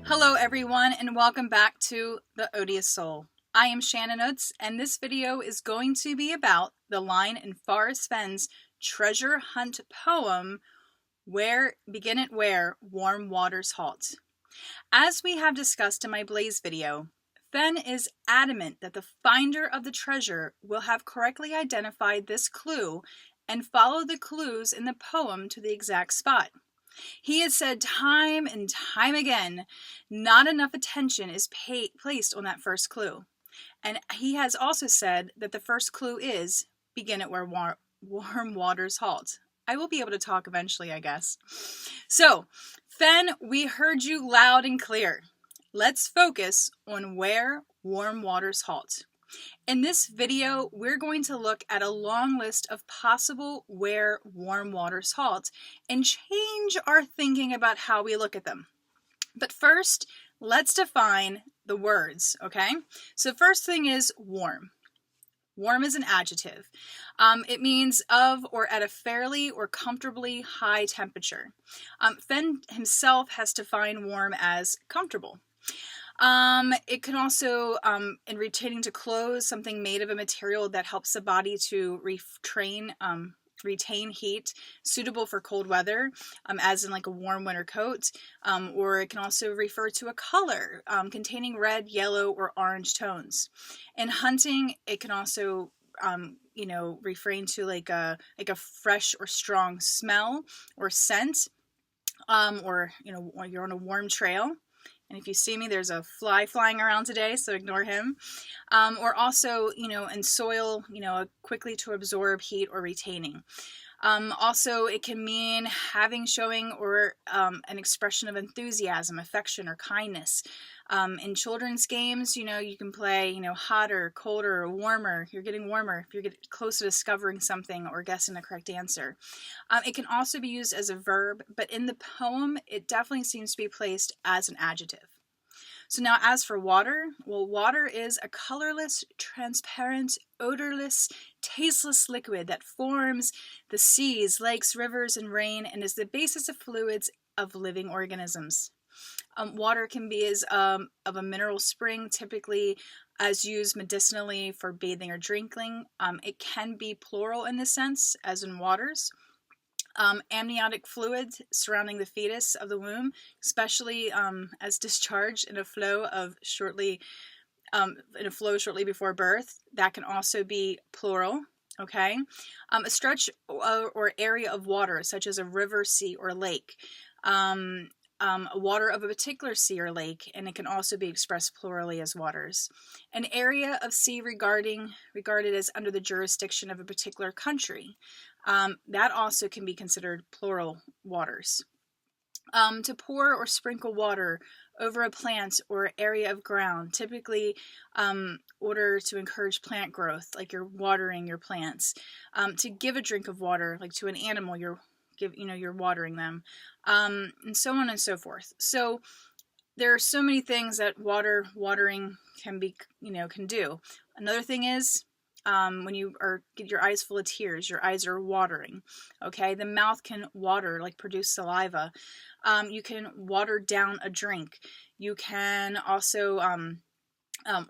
Hello everyone and welcome back to the Odious Soul. I am Shannon Oates and this video is going to be about the line in Forrest Fenn's treasure hunt poem, Where Warm Waters Halt. As we have discussed in my Blaze video, Fenn is adamant that the finder of the treasure will have correctly identified this clue and follow the clues in the poem to the exact spot. He has said time and time again, not enough attention is placed on that first clue. And he has also said that the first clue is begin at where warm waters halt. I will be able to talk eventually, I guess. So, Fenn, we heard you loud and clear. Let's focus on where warm waters halt. In this video, we're going to look at a long list of possible where warm waters halt and change our thinking about how we look at them. But first, let's define the words, okay? So first thing is warm. Warm is an adjective. It means of or at a fairly or comfortably high temperature. Fenn himself has defined warm as comfortable. It can also, in retaining to clothes, something made of a material that helps the body to retain heat, suitable for cold weather, as in like a warm winter coat, or it can also refer to a color containing red, yellow, or orange tones. In hunting, it can also, referring to like a fresh or strong smell or scent, or you're on a warm trail. And if you see me, there's a fly flying around today, so ignore him. Or also, in soil, quickly to absorb heat or retaining. Also, it can mean having, showing, or an expression of enthusiasm, affection, or kindness. In children's games, you can play, hotter, colder, warmer. You're getting warmer if you're getting close to discovering something or guessing the correct answer. It can also be used as a verb, but in the poem, it definitely seems to be placed as an adjective. So now as for water, well, water is a colorless, transparent, odorless, tasteless liquid that forms the seas, lakes, rivers, and rain, and is the basis of fluids of living organisms. Water can be of a mineral spring, typically as used medicinally for bathing or drinking. It can be plural in this sense, as in waters. Amniotic fluid surrounding the fetus of the womb, especially as discharged in a flow shortly before birth. That can also be plural. Okay, a stretch or area of water, such as a river, sea, or lake. Water of a particular sea or lake, and it can also be expressed plurally as waters. An area of sea regarded as under the jurisdiction of a particular country. That also can be considered plural waters. To pour or sprinkle water over a plant or area of ground, typically order to encourage plant growth, like you're watering your plants. To give a drink of water, like to an animal, you're watering them, and so on and so forth. So there are so many things that watering can do. Another thing is, when you get your eyes full of tears, your eyes are watering. Okay, the mouth can water, like produce saliva. You can water down a drink. You can also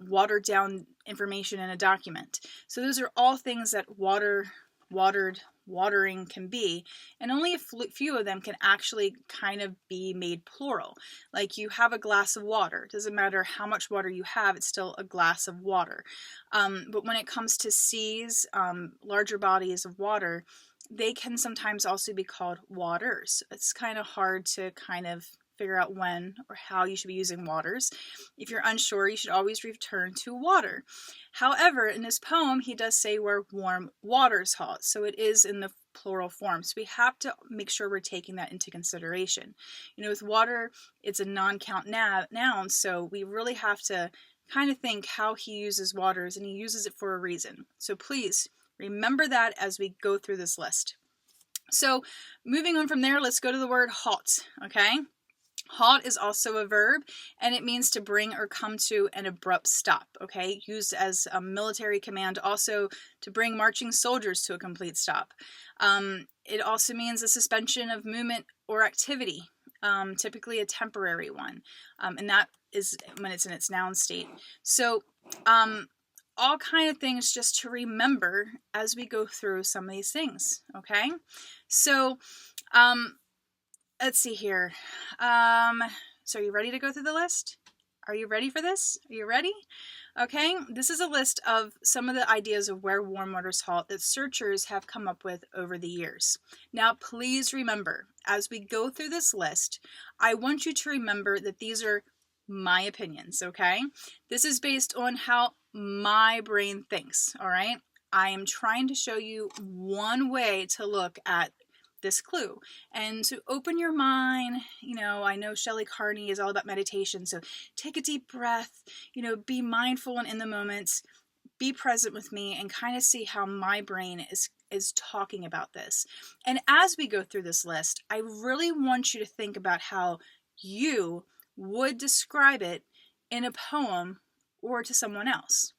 water down information in a document. So those are all things that watering can be, and only a few of them can actually kind of be made plural. Like you have a glass of water. It doesn't matter how much water you have, it's still a glass of water. But when it comes to seas, larger bodies of water, they can sometimes also be called waters. It's kind of hard to kind of figure out when or how you should be using waters. If you're unsure, you should always return to water. However, in this poem, he does say where warm waters halt, so it is in the plural form. So we have to make sure we're taking that into consideration. With water, it's a non-count noun, so we really have to kind of think how he uses waters, and he uses it for a reason. So please remember that as we go through this list. So moving on from there, let's go to the word halt, okay? Halt is also a verb, and it means to bring or come to an abrupt stop, okay? Used as a military command, also to bring marching soldiers to a complete stop. It also means a suspension of movement or activity. typically a temporary one, and that is when it's in its noun state. So all kind of things just to remember as we go through some of these things, okay? So let's see here. So are you ready to go through the list? Are you ready for this? Are you ready? Okay, this is a list of some of the ideas of where warm waters halt that searchers have come up with over the years. Now, please remember, as we go through this list, I want you to remember that these are my opinions, okay? This is based on how my brain thinks, all right? I am trying to show you one way to look at this clue and to open your mind. You know, I know Shelley Carney is all about meditation, so take a deep breath, you know, be mindful and in the moment, be present with me and kind of see how my brain is talking about this. And as we go through this list, I really want you to think about how you would describe it in a poem or to someone else.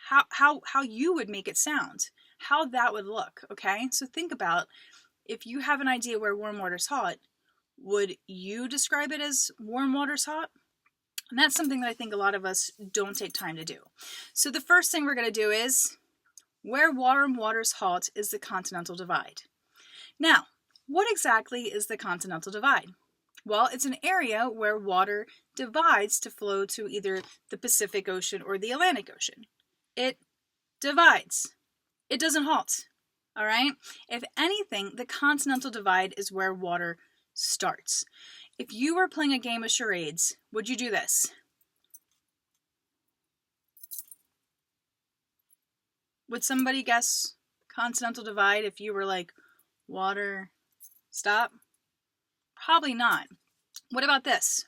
How you would make it sound, how that would look, okay? So think about, if you have an idea where warm waters halt, would you describe it as warm waters halt? And that's something that I think a lot of us don't take time to do. So the first thing we're going to do is, where warm waters halt is the continental divide. Now, what exactly is the continental divide? Well, it's an area where water divides to flow to either the Pacific Ocean or the Atlantic Ocean. It divides. It doesn't halt. All right? If anything, the continental divide is where water starts. If you were playing a game of charades, would you do this? Would somebody guess continental divide if you were like, water, stop? Probably not. What about this?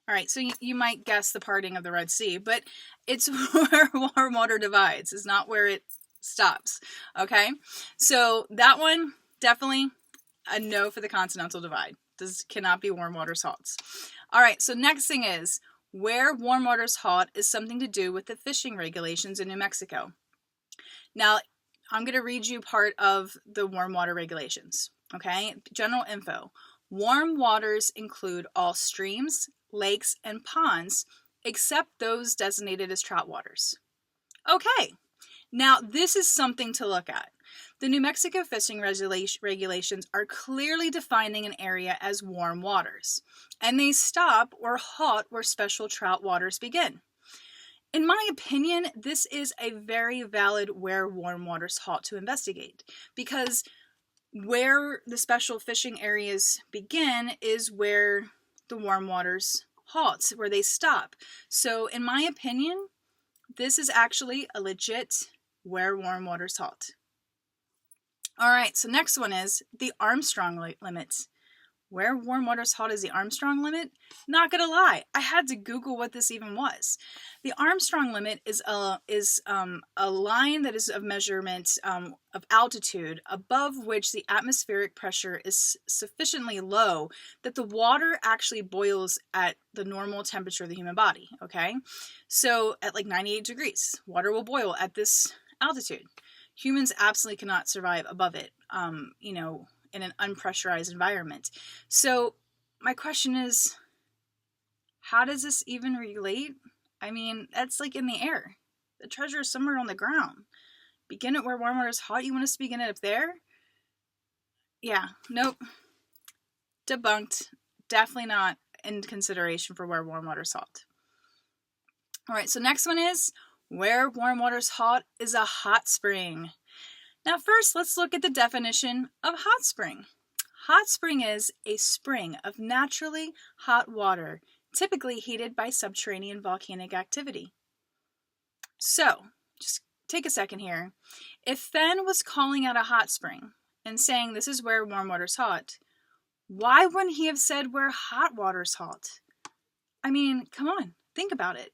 All right, so you might guess the parting of the Red Sea, but it's where warm water divides. It's not where it stops, okay? So that one, definitely a no for the continental divide. This cannot be warm waters halts. All right, so next thing is, where warm waters halt is something to do with the fishing regulations in New Mexico. Now, I'm going to read you part of the warm water regulations, okay? General info. Warm waters include all streams, lakes, and ponds, except those designated as trout waters. Okay, now this is something to look at. The New Mexico fishing regulations are clearly defining an area as warm waters, and they stop or halt where special trout waters begin. In my opinion, this is a very valid where warm waters halt to investigate, because where the special fishing areas begin is where the warm waters halt, where they stop. So in my opinion, this is actually a legit where warm waters halt. All right, so next one is the Armstrong limit. Where warm waters halt is the Armstrong limit? Not gonna lie, I had to Google what this even was. The Armstrong limit is a line that is of measurement of altitude above which the atmospheric pressure is sufficiently low that the water actually boils at the normal temperature of the human body, okay? So at like 98 degrees, water will boil at this altitude. Humans absolutely cannot survive above it, in an unpressurized environment. So my question is, how does this even relate? I mean, that's like in the air. The treasure is somewhere on the ground. Begin at where warm water is hot. You want us to begin it up there? Yeah, nope. Debunked. Definitely not in consideration for where warm water is hot. All right, so next one is, where warm water is hot is a hot spring. Now first, let's look at the definition of hot spring. Hot spring is a spring of naturally hot water, typically heated by subterranean volcanic activity. So, just take a second here. If Fenn was calling out a hot spring and saying this is where warm water's hot, why wouldn't he have said where hot water's hot? I mean, come on, think about it.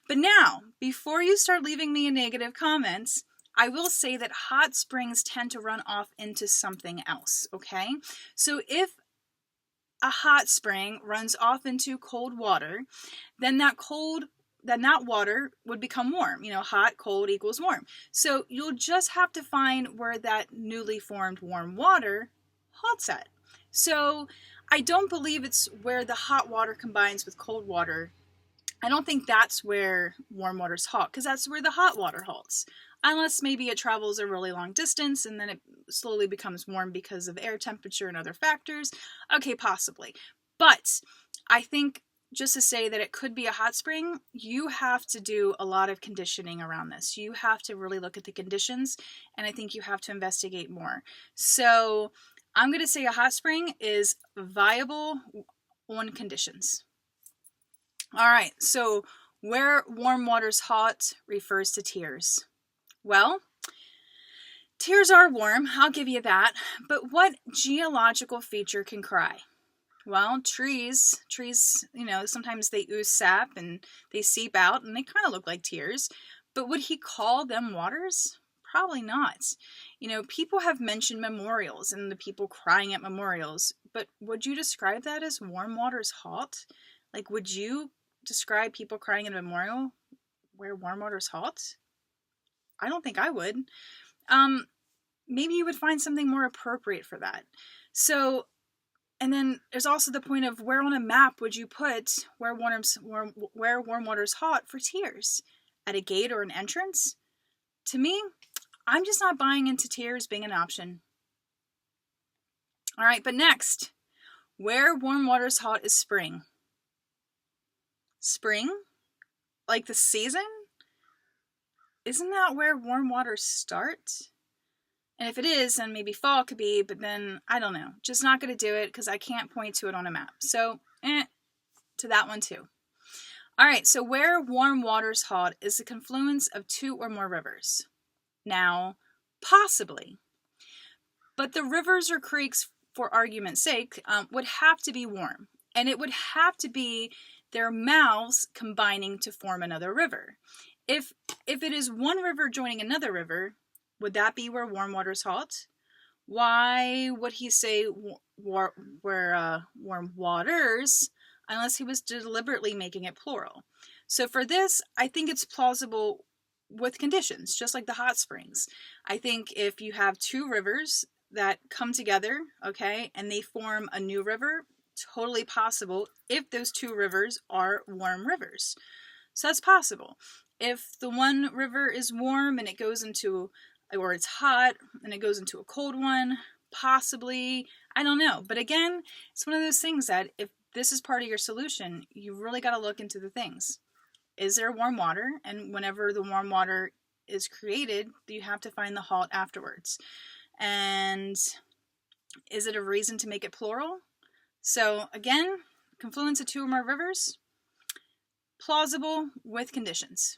But now, before you start leaving me a negative comments, I will say that hot springs tend to run off into something else, okay? So if a hot spring runs off into cold water, then that cold that water would become warm. Hot, cold equals warm. So you'll just have to find where that newly formed warm water halts at. So I don't believe it's where the hot water combines with cold water. I don't think that's where warm waters halt, because that's where the hot water halts. Unless maybe it travels a really long distance and then it slowly becomes warm because of air temperature and other factors. Okay, possibly. But I think just to say that it could be a hot spring, you have to do a lot of conditioning around this. You have to really look at the conditions, and I think you have to investigate more. So I'm going to say a hot spring is viable on conditions. All right, so where warm waters halt refers to tears. Well, tears are warm, I'll give you that, but what geological feature can cry? Well, trees, sometimes they ooze sap and they seep out and they kind of look like tears, but would he call them waters? Probably not. People have mentioned memorials and the people crying at memorials, but would you describe that as warm waters halt? Like, would you describe people crying at a memorial where warm waters halt? I don't think I would. Maybe you would find something more appropriate for that. So, and then there's also the point of where on a map would you put where warm waters halt for tears? At a gate or an entrance? To me, I'm just not buying into tears being an option. All right, but next, where warm waters halt is spring. Spring? Like the season? Isn't that where warm waters start? And if it is, then maybe fall could be, but then I don't know. Just not going to do it because I can't point to it on a map. So, to that one too. All right, so where warm waters halt is the confluence of two or more rivers. Now, possibly. But the rivers or creeks, for argument's sake, would have to be warm. And it would have to be their mouths combining to form another river. If it is one river joining another river, would that be where warm waters halt? Why would he say warm waters unless he was deliberately making it plural? So for this, I think it's plausible with conditions, just like the hot springs. I think if you have two rivers that come together, okay, and they form a new river, totally possible if those two rivers are warm rivers. So that's possible. If the one river is warm and it goes into, or it's hot and it goes into a cold one, possibly, I don't know. But again, it's one of those things that if this is part of your solution, you really got to look into the things. Is there warm water? And whenever the warm water is created, you have to find the halt afterwards. And is it a reason to make it plural? So again, confluence of two or more rivers, plausible with conditions.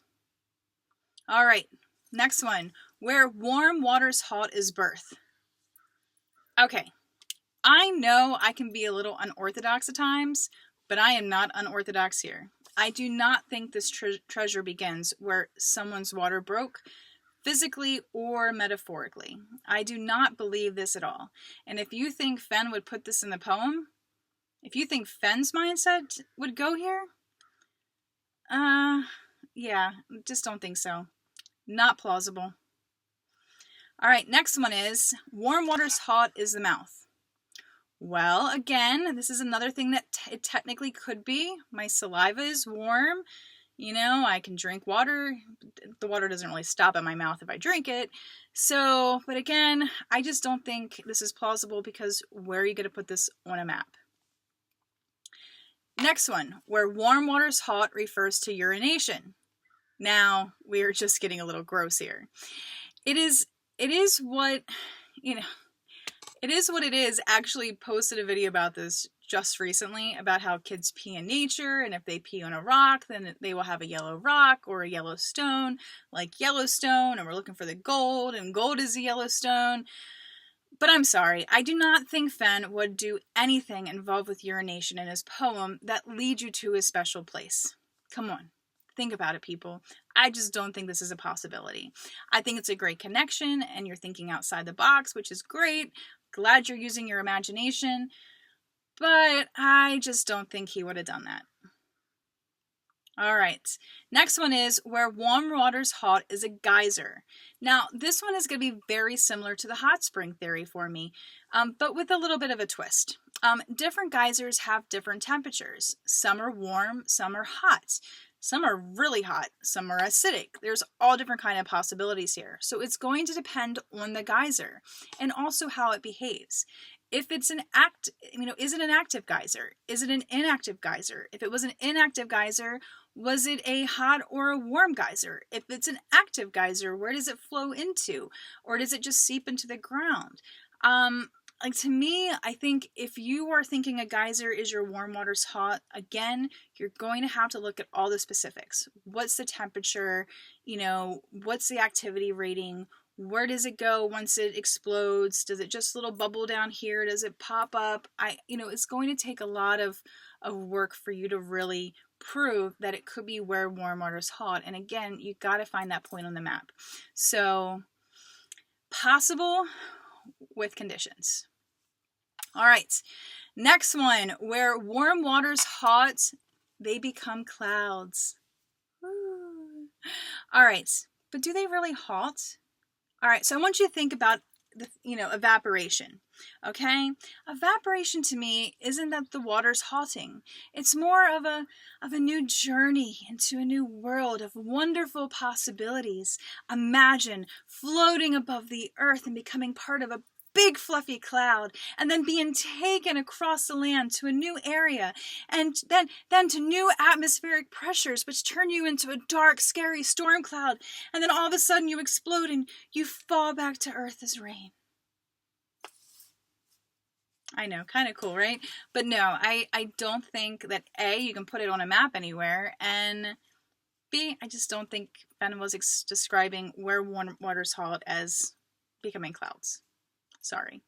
All right, next one. Where warm waters halt is birth. Okay, I know I can be a little unorthodox at times, but I am not unorthodox here. I do not think this treasure begins where someone's water broke, physically or metaphorically. I do not believe this at all. And if you think Fenn would put this in the poem, if you think Fenn's mindset would go here, yeah, just don't think so. Not plausible. All right, next one is warm waters halt is the mouth. Well, again, this is another thing that it technically could be. My saliva is warm. I can drink water. The water doesn't really stop at my mouth if I drink it. So, but again, I just don't think this is plausible because where are you going to put this on a map? Next one, where warm waters halt refers to urination. Now, we are just getting a little gross here. It is what it is. Actually posted a video about this just recently about how kids pee in nature, and if they pee on a rock, then they will have a yellow rock or a yellow stone, like Yellowstone, and we're looking for the gold, and gold is the Yellowstone. But I'm sorry, I do not think Fenn would do anything involved with urination in his poem that leads you to a special place. Come on, think about it, people. I just don't think this is a possibility. I think it's a great connection, and you're thinking outside the box, which is great. Glad you're using your imagination, but I just don't think he would have done that. All right. Next one is Where Warm Waters Halt is a geyser. Now, this one is going to be very similar to the hot spring theory for me, but with a little bit of a twist. Different geysers have different temperatures. Some are warm, some are hot. Some are really hot, some are acidic. There's all different kind of possibilities here. So it's going to depend on the geyser and also how it behaves. If it's is it an active geyser? Is it an inactive geyser? If it was an inactive geyser, was it a hot or a warm geyser? If it's an active geyser, where does it flow into? Or does it just seep into the ground? To me, I think if you are thinking a geyser is your warm waters halt, again, you're going to have to look at all the specifics. What's the temperature? What's the activity rating? Where does it go once it explodes? Does it just little bubble down here? Does it pop up? It's going to take a lot of work for you to really prove that it could be where warm waters halt. And again, you got to find that point on the map. So possible with conditions. All right, next one, where warm waters halt, they become clouds. Ooh. All right, but do they really halt? All right, so I want you to think about evaporation. Okay, evaporation to me isn't that the water's halting. It's more of a new journey into a new world of wonderful possibilities. Imagine floating above the earth and becoming part of a big fluffy cloud, and then being taken across the land to a new area, and then to new atmospheric pressures which turn you into a dark, scary storm cloud, and then all of a sudden you explode and you fall back to earth as rain. I know, kind of cool, right? But no, I don't think that A, you can put it on a map anywhere, and B, I just don't think Fenn was describing where warm waters halt as becoming clouds. Sorry.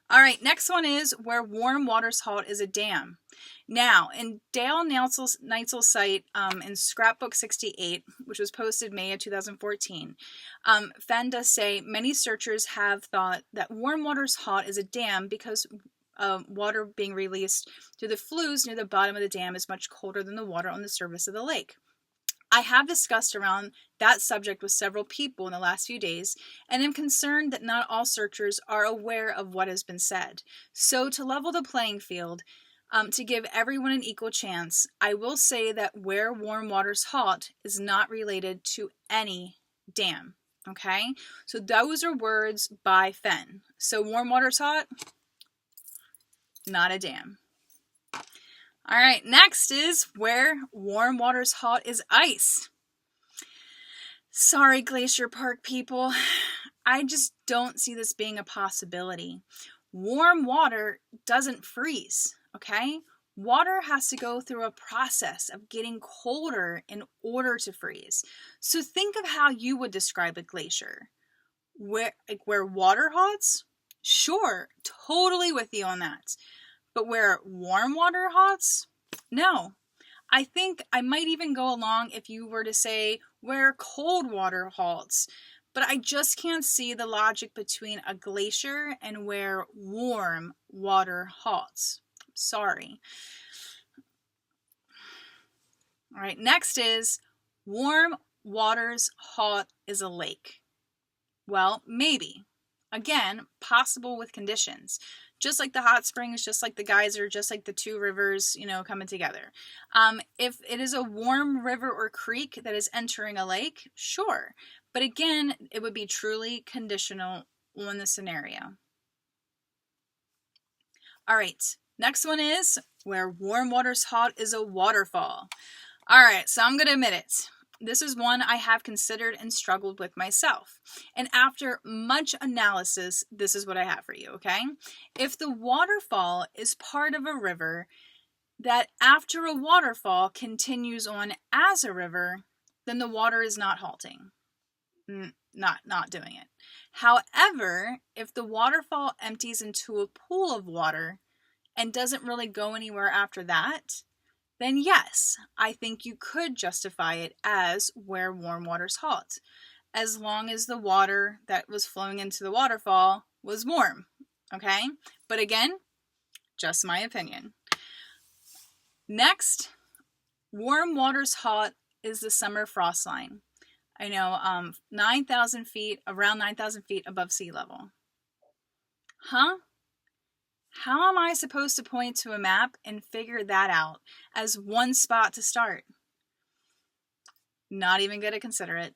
All right, next one is Where Warm Waters Halt is a dam. Now, in Dale Neitzel's site in Scrapbook 68, which was posted May of 2014, Fenn does say many searchers have thought that Warm Waters Halt is a dam because water being released through the flues near the bottom of the dam is much colder than the water on the surface of the lake. I have discussed around that subject with several people in the last few days, and am concerned that not all searchers are aware of what has been said. So to level the playing field, to give everyone an equal chance, I will say that Where Warm Waters Halt is not related to any dam. Okay? So those are words by Fenn. So Warm Waters Halt, not a dam. All right, next is Where Warm Waters Halt is ice. Sorry, Glacier Park people. I just don't see this being a possibility. Warm water doesn't freeze, okay? Water has to go through a process of getting colder in order to freeze. So think of how you would describe a glacier. Where water halts? Sure, totally with you on that. But where warm water halts? No. I think I might even go along if you were to say where cold water halts. But I just can't see the logic between a glacier and where warm water halts. Sorry. All right, next is Warm Waters Halt is a lake. Well, maybe. Again, possible with conditions. Just like the hot springs, just like the geyser, just like the two rivers, coming together. If it is a warm river or creek that is entering a lake, sure. But again, it would be truly conditional on the scenario. All right, next one is Where Warm Waters Halt is a waterfall. All right, so I'm going to admit it. This is one I have considered and struggled with myself. And after much analysis, this is what I have for you, okay? If the waterfall is part of a river that after a waterfall continues on as a river, then the water is not halting. Not doing it. However, if the waterfall empties into a pool of water and doesn't really go anywhere after that, then yes, I think you could justify it as Where Warm Waters Halt, as long as the water that was flowing into the waterfall was warm, okay? But again, just my opinion. Next, Warm Waters Halt is the summer frost line. I know, 9,000 feet, around 9,000 feet above sea level. Huh? How am I supposed to point to a map and figure that out as one spot to start? Not even going to consider it.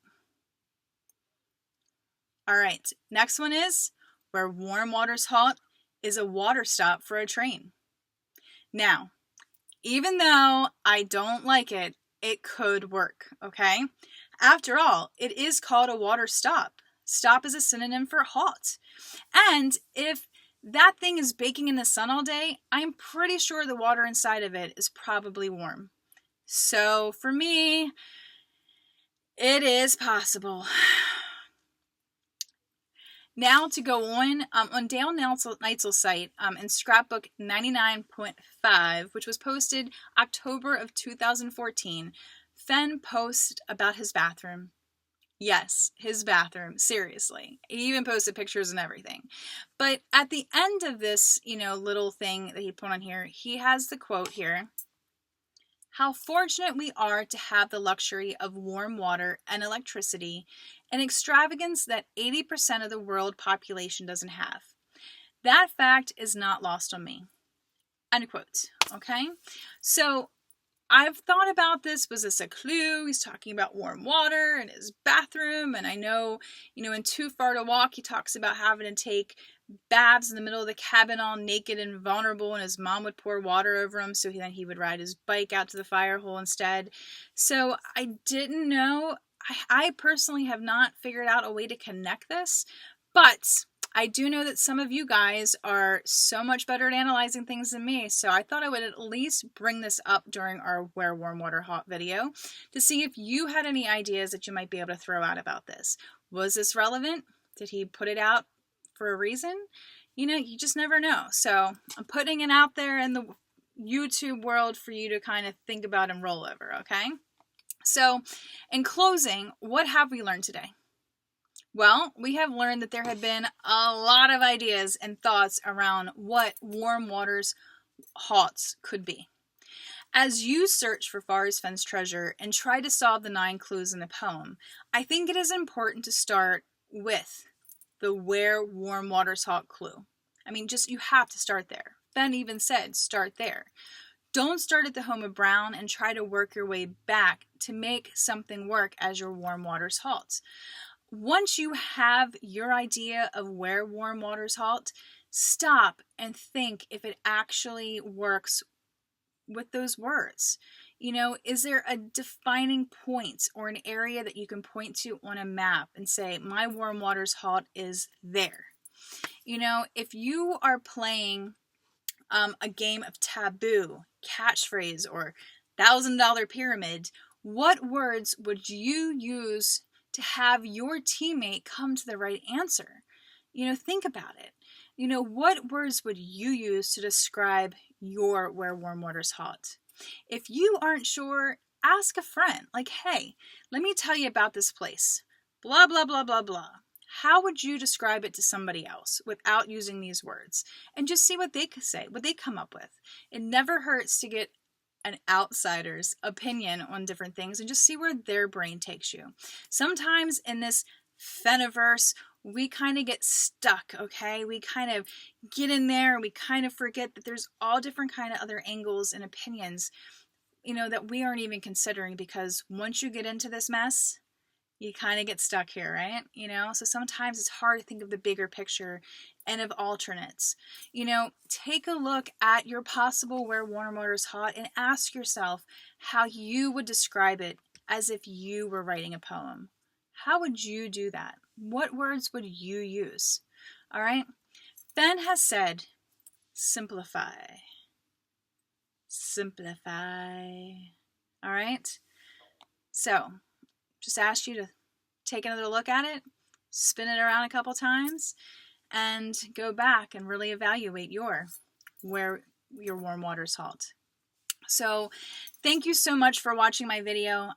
All right, next one is Where Warm Waters Halt is a water stop for a train. Now, even though I don't like it, it could work, okay? After all, it is called a water stop. Stop is a synonym for halt. And if that thing is baking in the sun all day, I'm pretty sure the water inside of it is probably warm. So for me, it is possible. Now to go on Dale Neitzel's site, in scrapbook 99.5, which was posted October of 2014, Fenn posted about his bathroom. Yes, his bathroom, seriously. He even posted pictures and everything. But at the end of this, little thing that he put on here, he has the quote here. How fortunate we are to have the luxury of warm water and electricity, an extravagance that 80% of the world population doesn't have. That fact is not lost on me. End quote. Okay? So I've thought about this. Was this a clue? He's talking about warm water in his bathroom. And I know, in Too Far to Walk, he talks about having to take baths in the middle of the cabin all naked and vulnerable, and his mom would pour water over him, so then he would ride his bike out to the fire hole instead. So I didn't know. I personally have not figured out a way to connect this, but I do know that some of you guys are so much better at analyzing things than me, so I thought I would at least bring this up during our Where Warm Waters Halt video to see if you had any ideas that you might be able to throw out about this. Was this relevant? Did he put it out for a reason? You just never know. So I'm putting it out there in the YouTube world for you to kind of think about and roll over, okay? So in closing, what have we learned today? Well, we have learned that there have been a lot of ideas and thoughts around what warm waters halts could be. As you search for Forrest Fenn's treasure and try to solve the 9 clues in the poem, I think it is important to start with the Where Warm Waters Halt clue. I mean, you have to start there. Fenn even said, start there. Don't start at the home of Brown and try to work your way back to make something work as your warm waters halt. Once you have your idea of where warm waters halt, stop and think if it actually works with those words. Is there a defining point or an area that you can point to on a map and say, my warm waters halt is there? If you are playing a game of taboo, catchphrase, or $1,000 pyramid, what words would you use to have your teammate come to the right answer? Think about it. What words would you use to describe your Where Warm Waters Halt? If you aren't sure, ask a friend. Like, hey, let me tell you about this place. Blah, blah, blah, blah, blah. How would you describe it to somebody else without using these words? And just see what they could say, what they come up with. It never hurts to get an outsider's opinion on different things and just see where their brain takes you. Sometimes in this Fenniverse, we kind of get stuck, okay? We kind of get in there and we kind of forget that there's all different kind of other angles and opinions, that we aren't even considering, because once you get into this mess, you kind of get stuck here, right? So sometimes it's hard to think of the bigger picture and of alternates. Take a look at your possible Where Warm Waters Halt and ask yourself how you would describe it as if you were writing a poem. How would you do that? What words would you use? All right. Fenn has said, simplify. Simplify. All right. So just ask you to take another look at it, spin it around a couple times, and go back and really evaluate Where Your Warm Waters Halt. So thank you so much for watching my video.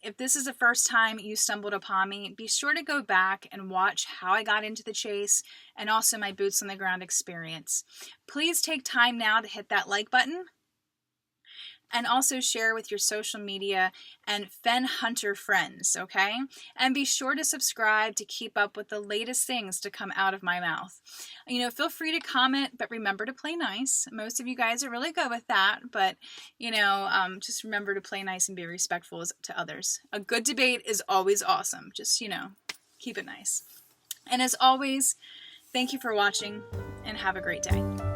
If this is the first time you stumbled upon me, be sure to go back and watch how I got into the chase and also my boots on the ground experience. Please take time now to hit that like button and also share with your social media and Fen Hunter friends, okay? And be sure to subscribe to keep up with the latest things to come out of my mouth. Feel free to comment, but remember to play nice. Most of you guys are really good with that, but, just remember to play nice and be respectful to others. A good debate is always awesome. Just, keep it nice. And as always, thank you for watching and have a great day.